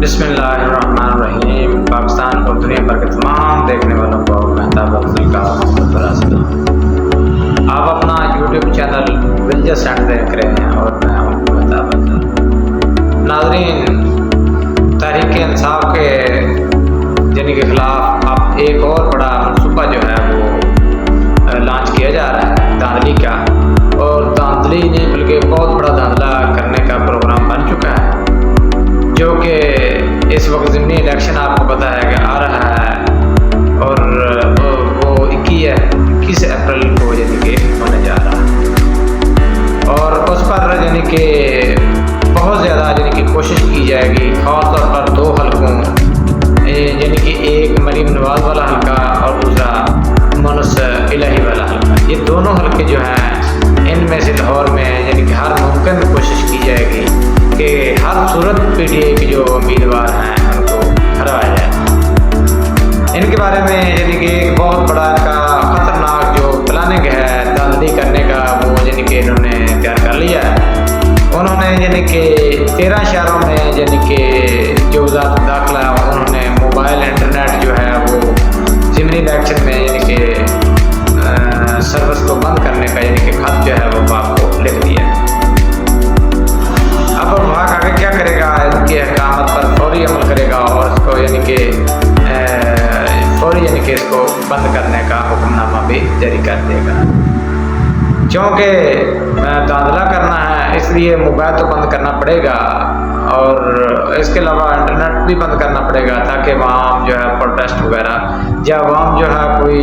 बिस्मिल्लाहिर्रहमानिर्रहीम। पाकिस्तान और दुनिया भर के तमाम देखने वालों को मेहताब अफजल का सलाम। आप अपना यूट्यूब चैनल विलजर सेंट देख रहे हैं और मैं हूँ मेहताब अफजल। नाज़रीन, तहरीक इंसाफ के यानी के ख़िलाफ़ अब एक और बड़ा मनसूबा जो है वो लॉन्च किया जा रहा है धांधली का, और धांधली नहीं बल्कि बहुत बड़ा धांधला करने का प्रोग्राम बन चुका है, जो कि इस वक्त ज़िमनी इलेक्शन आपको पता है कि आ रहा है और वो 21 अप्रैल को यानी कि होने जा रहा है, और उस पर यानी कि बहुत ज़्यादा यानी कि कोशिश की जाएगी, ख़ास तौर पर दो हलकों यानी कि एक मरीम नवाज़ वाला हल्का और दूसरा मुनस इलाही वाला हल्का। ये दोनों हल्के जो हैं इनमें से लाहौर में यानी कि हर मुमकिन कोशिश की जाएगी कि हर सूरत PTI के जो उम्मीदवार हैं उनको हराया जाए। इनके बारे में यानी कि एक बहुत बड़ा इनका ख़तरनाक जो प्लानिंग है धांधली करने का, वो यानी कि इन्होंने तैयार कर लिया है। उन्होंने यानी कि 13 शहरों में यानी कि जो वज़ारत दाखिला है उन्होंने मोबाइल इंटरनेट जो है वो ज़िमनी इलेक्शन में यानी कि सर्विस को बंद करने का यानी कि खत जो है वो आपको लिख दिया। अब विभाग आगे क्या करेगा, इनकी अहकामत पर फौरी अमल करेगा और इसको यानी कि फौरी यानी कि इसको बंद करने का हुक्मनामा भी जारी कर देगा। क्योंकि धांधला करना है इसलिए मोबाइल तो बंद करना पड़ेगा और इसके अलावा इंटरनेट भी बंद करना पड़ेगा, ताकि वहाँ जो है प्रोटेस्ट वगैरह या वहाँ जो है कोई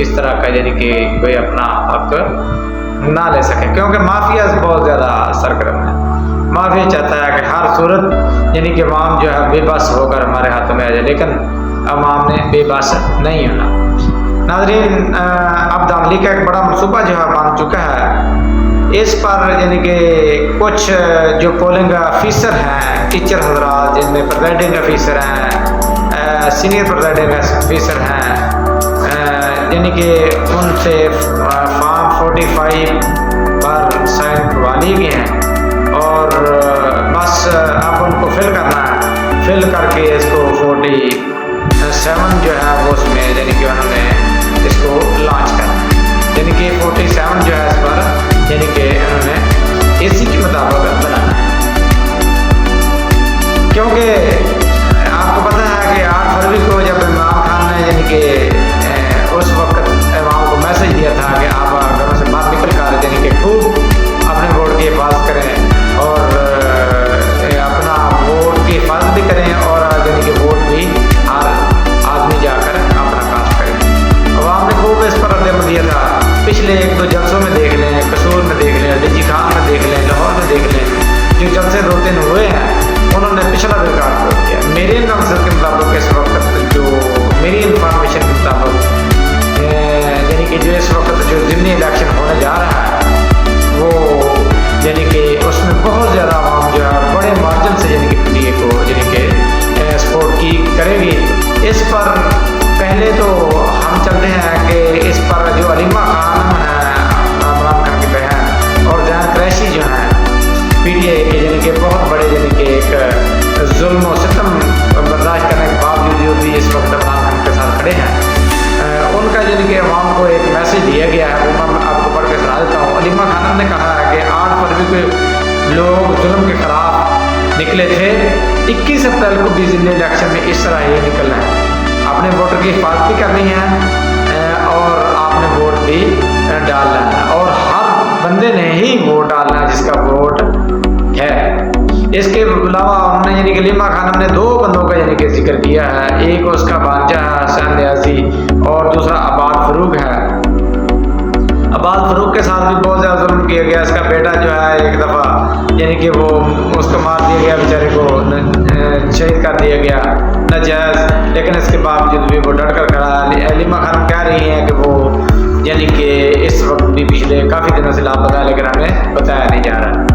इस तरह का यानी कि कोई अपना हक ना ले सके, क्योंकि माफिया बहुत ज़्यादा सरगर्म है। माफिया चाहता है कि हर सूरत यानी कि अवाम जो है बेबस होकर हमारे हाथों में आ जाए, लेकिन अवाम ने बेबस नहीं होना। नाज़रीन, अब धांधली का एक बड़ा मनसूबा जो है बन चुका है। इस पर यानी कि कुछ जो पोलिंग ऑफिसर हैं, टीचर हजरात, जिनमें प्रिजाइडिंग ऑफिसर हैं, सीनियर प्रिजाइडिंग ऑफिसर हैं, यानी कि उनसे फॉर्म 45 पर साइन करवा लिए गए हैं और बस अब उनको फिल करना है। फिल करके इसको 47 जो है वो उसमें यानी कि उन्होंने इसको लॉन्च करना है, यानी कि 47 जो है इस पर यानी कि उन्होंने इसी के मुताबिक बनाना है। क्योंकि आपको पता है कि 8 फरवरी को जब इमरान खान ने यानी कि उस वक्त अवाम को मैसेज दिया था कि आप घरों से बाहर निकल कर यानी कि खूब अपने वोट की हिफाजत करें और अपना वोट की हिफाजत भी करें और यानी कि वोट भी हर आदमी जाकर अपना कास्ट करें। अवाम ने खूब इस पर रद्द दिया था। पिछले 1-2 जलसों में देख लें, कसूर में देख लें, लीची खान में देख लें, लाहौर में देख लें, जो जलसे 2-3 हुए हैं उन्होंने पिछला रिकॉर्ड तोड़ दिया। मेरे नक्शे के मुताबिक इस वक्त जो मेरी इंफॉर्मेशन के मुताबिक यानी कि जो इस वक्त जो ज़िमनी इलेक्शन होने जा रहा है वो यानी कि उसमें बहुत ज़्यादा आवाम जो है बड़े मार्जिन से यानी कि PTI को यानी कि सपोर्ट की करेगी। इस पर पहले तो हम चलते हैं कि इस पर जो अलीमा खान है, इमरान खान की बहन, और जहां क्रैशी जो हैं PTI के यानी कि बहुत बड़े यानी कि एक जुल्म और सितम बर्दाश्त करने के बावजूद जो भी इस वक्त इमरान खान के साथ खड़े हैं, उनका यानी कि अवाम को एक मैसेज दिया गया है, वो मैं आपको पढ़ के सुना देता हूँ। अलीमा खान ने कहा है कि 8 फरवरी को लोग जुल्म के खिलाफ निकले थे, 21 अप्रैल को भी ज़िमनी इलेक्शन में इस तरह ही निकलना है। आपने वोटर की हिफाजत भी करनी है और आपने वोट भी डालना है, और हर बंदे ने ही वोट डालना है जिसका वोट है। इसके अलावा उन्होंने यानी कि अलीमा खान ने 2 बंदों का यानी कि जिक्र किया है, एक उसका भांजा है हुसैन न्याज़ी और दूसरा अब्बास फ़ारूक है। अब्बास फ़ारूक के साथ भी बहुत ज़्यादा जुल्म किया गया। इसका बेटा जो है एक दफ़ा यानी कि वो उसको मार दिया गया, बेचारे को शहीद कर दिया गया नाजायज़, लेकिन इसके बावजूद भी वो डट कर खड़ा है। अलीमा खान कह रही हैं कि वो यानी कि इस वक्त भी पिछले काफ़ी दिनों से लापता है, लेकिन हमें बताया नहीं जा रहा।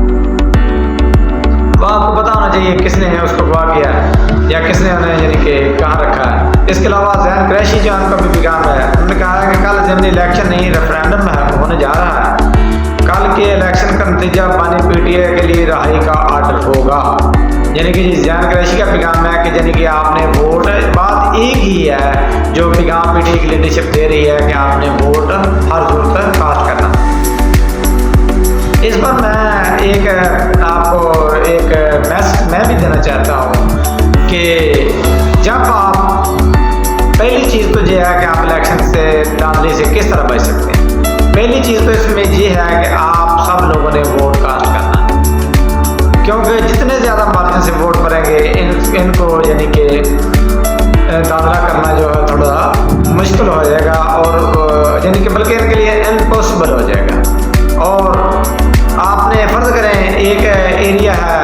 वो आपको पता होना चाहिए किसने उसको अगवा किया है या किसने उन्हें यानी कि कहाँ रखा है। इसके अलावा जहन क्रैशी जो उनका भी पैगाम है, उन्होंने कहा है कि कल ज़िमनी इलेक्शन नहीं रेफरेंडम है होने जा रहा है। कल के इलेक्शन का नतीजा पानी PTI के लिए रहाई का आर्डर होगा। यानी कि जैन क्रैशी का पैगाम है कि यानी कि आपने वोट, बात एक ही है जो पैगाम पीटीआई की लीडरशिप दे रही है कि आपने वोट हर सूरत कास्ट करना। इस पर मैं एक आपको एक मैसेज मैं भी देना चाहता हूँ कि जब आप, पहली चीज़ तो ये है कि आप इलेक्शन से दांधले से किस तरह बच सकते हैं। पहली चीज़ तो इसमें ये है कि आप सब लोगों ने वोट कास्ट करना, क्योंकि जितने ज़्यादा मार्जिन से वोट पड़ेंगे इनको यानी कि दांधला करना जो है थोड़ा मुश्किल हो जाएगा, और यानी कि बल्कि इनके लिए इम्पॉसिबल हो जाएगा। और आपने फ़र्ज़ करें एक एरिया है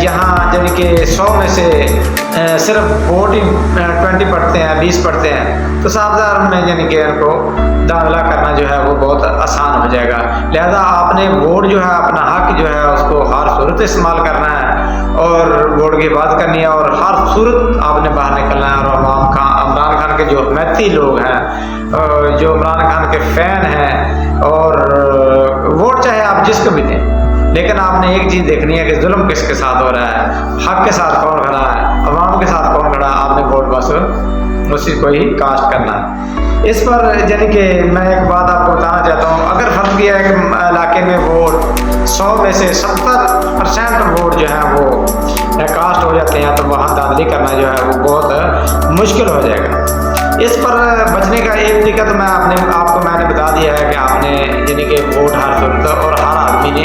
यहाँ यानी कि 100 में से सिर्फ वोट ही 20 पड़ते हैं, 20 पड़ते हैं, तो 7,000 में यानी कि इनको दाखिला करना जो है वो बहुत आसान हो जाएगा। लिहाजा आपने वोट जो है, अपना हक जो है उसको हर सूरत इस्तेमाल करना है और वोट की बात करनी है, और हर सूरत आपने बाहर निकलना है। और इमरान खान के जो हमायती लोग हैं, जो इमरान खान के फ़ैन हैं, और वोट चाहे आप जिसको भी दें, लेकिन आपने एक चीज़ देखनी है कि जुल्म किसके साथ हो रहा है, हक के साथ कौन खड़ा है, अवाम के साथ कौन खड़ा है, आपने वोट बस उसी को ही कास्ट करना है। इस पर यानी कि मैं एक बात आपको बताना चाहता हूँ, अगर फर्क किया है कि इलाके में वोट 100 में से 70% वोट जो है वो कास्ट हो जाते हैं, तो वहाँ दाखिली करना जो है वो बहुत मुश्किल हो जाएगा। इस पर बचने का एक तरीका तो आपको मैंने बता दिया है कि आपने यानी कि वोट हर सूरत और हर आदमी ने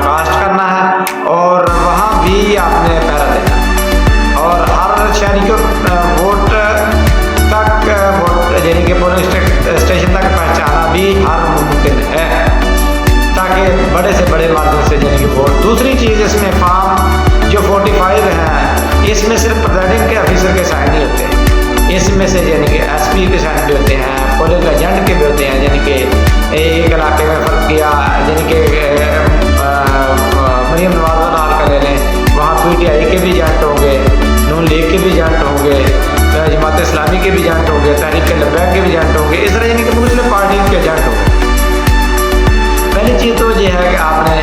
कास्ट करना है, और वहाँ भी आपने पहरा देना है, और हर शहरी को वोट तक यानी कि पोलिंग स्टेशन तक पहुँचाना भी हर मुमकिन है, ताकि बड़े से बड़े माध्यम से यानी कि वोट। दूसरी चीज़, इसमें फॉर्म जो 45 है, इसमें सिर्फ प्रिजाइडिंग के ऑफिसर के साइन नहीं होते, इसमें से यानी कि एसपी के साइन भी होते हैं, पोलिंग एजेंट के भी होते हैं। यानी कि एक इलाके में फ़र्क किया, यानी कि मरियम नवाज़ नाल का ले लें, वहाँ पीटीआई के भी एजेंट होंगे, नून लीग के भी एजेंट होंगे, जमात इस्लामी के भी एजेंट होंगे, तहरीक लब्बैक के भी एजेंट होंगे, इस तरह यानी कि मुस्लिम पार्टी के एजेंट होंगे। पहली चीज़ तो ये है कि आपने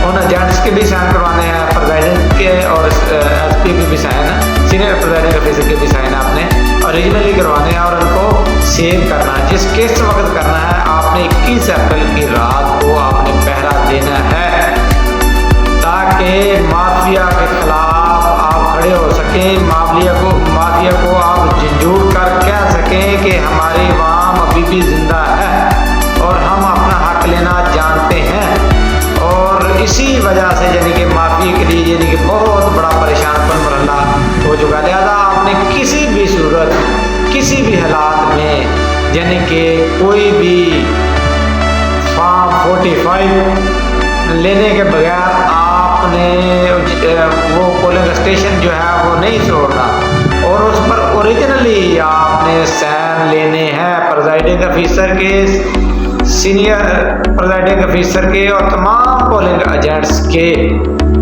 उन एजेंट्स के भी साइन करवाने हैं, प्रेसिडेंट के और एसपी के भी साइन, सीनियर प्रेसिडेंट ऑफिसर के भी साइन आपने ओरिजिनली करवाने हैं, और उनको सेव करना है। किस वक्त करना है, आपने 21 अप्रैल की रात को आपने पहरा देना है, ताकि माफिया के खिलाफ आप खड़े हो सकें, माफिया को आप झंझोड़ कर कह सकें कि हमारी अवाम अभी भी जिंदा है और हम अपना हक लेना जानते हैं। और इसी वजह से यानी कि माफिया के लिए यानी कि बहुत बड़ा परेशानपन मरहला हो चुका है। लिहाजा आपने किसी भी सूरत, किसी भी हालात में यानी कि कोई भी फॉर्म 45 लेने के बगैर आपने वो पोलिंग स्टेशन जो है वो नहीं छोड़ना, और उस पर ओरिजिनली आपने साइन लेने हैं प्रिजाइडिंग ऑफिसर के, सीनियर प्रिजाइडिंग ऑफिसर के और तमाम पोलिंग एजेंट्स के।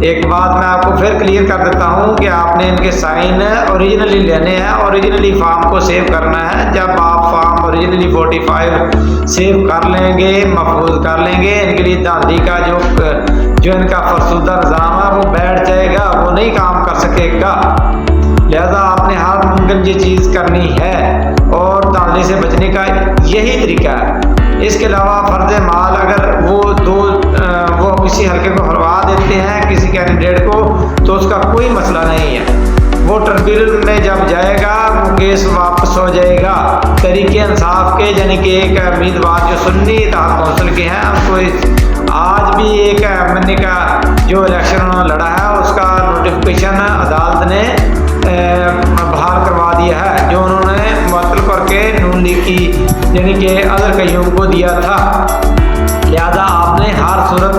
एक बात मैं आपको फिर क्लियर कर देता हूँ कि आपने इनके साइन ओरिजिनली लेने हैं, ओरिजिनली फॉर्म को सेव करना है। जब आप फॉर्म ओरिजिनली 45 सेव कर लेंगे, महफूज कर लेंगे, इनके लिए दांधी का जो इनका फरसुदा निज़ाम है वो बैठ जाएगा, वो नहीं काम कर सकेगा। लिहाजा आपने हर मुमकिन ये चीज़ करनी है, और दांधी से बचने का यही तरीका है। इसके अलावा फर्ज माल अगर वो किसी हल्के को हरवा देते हैं किसी कैंडिडेट को, तो उसका कोई मसला नहीं है। वो ट्रिब्यूनल में जब जाएगा वो केस वापस हो जाएगा। तरीके इंसाफ के यानी कि एक उम्मीदवार जो सुन्नी इत्तेहाद कौंसिल के हैं, उनको आज भी एक एमएनए का जो इलेक्शन उन्होंने लड़ा है उसका नोटिफिकेशन अदालत ने बहाल करवा दिया है, जो उन्होंने मुअत्तल करके नून लीग की यानी कि अदर कईयों को दिया था। लिहाजा आपने हर सूरत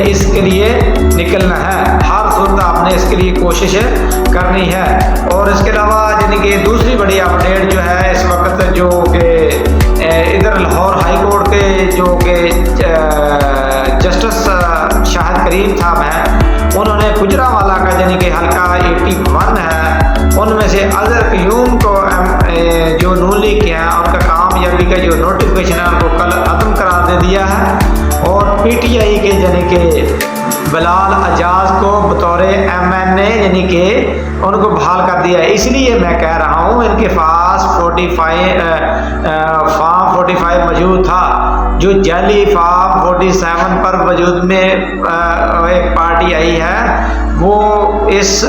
इसके लिए निकलना है, हर सूरत आपने इसके लिए कोशिश करनी है। और इसके अलावा यानी कि दूसरी बड़ी अपडेट जो है इस वक्त, जो कि इधर लाहौर हाई कोर्ट के जो कि जस्टिस शाहिद करीम साहब हैं, उन्होंने गुजरांवाला का यानी कि हल्का 81 है, उनमें से अजहर क़यूम को जो नून लीग के हैं उनका कामयाबी का जो नोटिफिकेशन है उनको कल खत्म करार दे दिया है। और पीटीआई के यानी कि बिलाल अजाज को बतौर MNA यानी कि उनको बहाल कर दिया है। इसलिए मैं कह रहा हूँ इनके पास 45 फॉर्म 45 मौजूद था, जो जाली फॉर्म 47 पर वजूद में एक पार्टी आई है, वो इस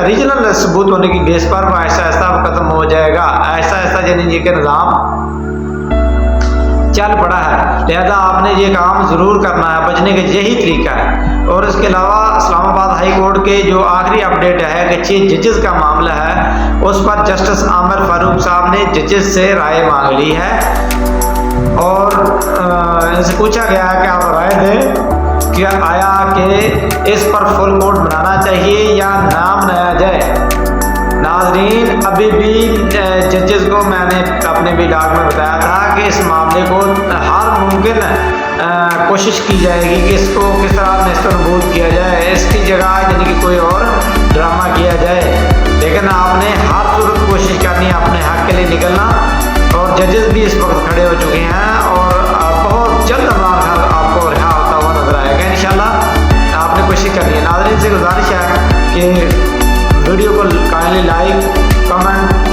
रीजनल सबूत होने की बेस पर ऐसा ऐसा खत्म हो जाएगा। ऐसा ऐसा यानी कि निज़ाम चल पड़ा है, लिहाजा आपने ये काम ज़रूर करना है, बचने का यही तरीका है। और इसके अलावा इस्लामाबाद हाई कोर्ट के जो आखिरी अपडेट है कि चीफ जजेस का मामला है, उस पर जस्टिस आमिर फारूक साहब ने जजेस से राय मांग ली है और इनसे पूछा गया है कि आप राय दें कि आया कि इस पर फुल कोर्ट बनाना चाहिए या ना बनाया जाए। नाजरीन, अभी भी जजेस को मैंने अपने ब्लॉग में बताया था कि इस मामले को हर मुमकिन कोशिश की जाएगी कि इसको किस तरह नेस्तनाबूद किया जाए, इसकी जगह यानी कि कोई और ड्रामा किया जाए, लेकिन आपने हर सूरत कोशिश करनी है अपने हक के लिए निकलना। और जजेस भी इस वक्त खड़े हो चुके हैं और बहुत जल्द इमरान खान आपको रिहा होता हुआ नजर आएगा इंशाल्लाह। आपने कोशिश करनी है। नाज़रीन से गुजारिश है कि वीडियो को काइंडली लाइक, कमेंट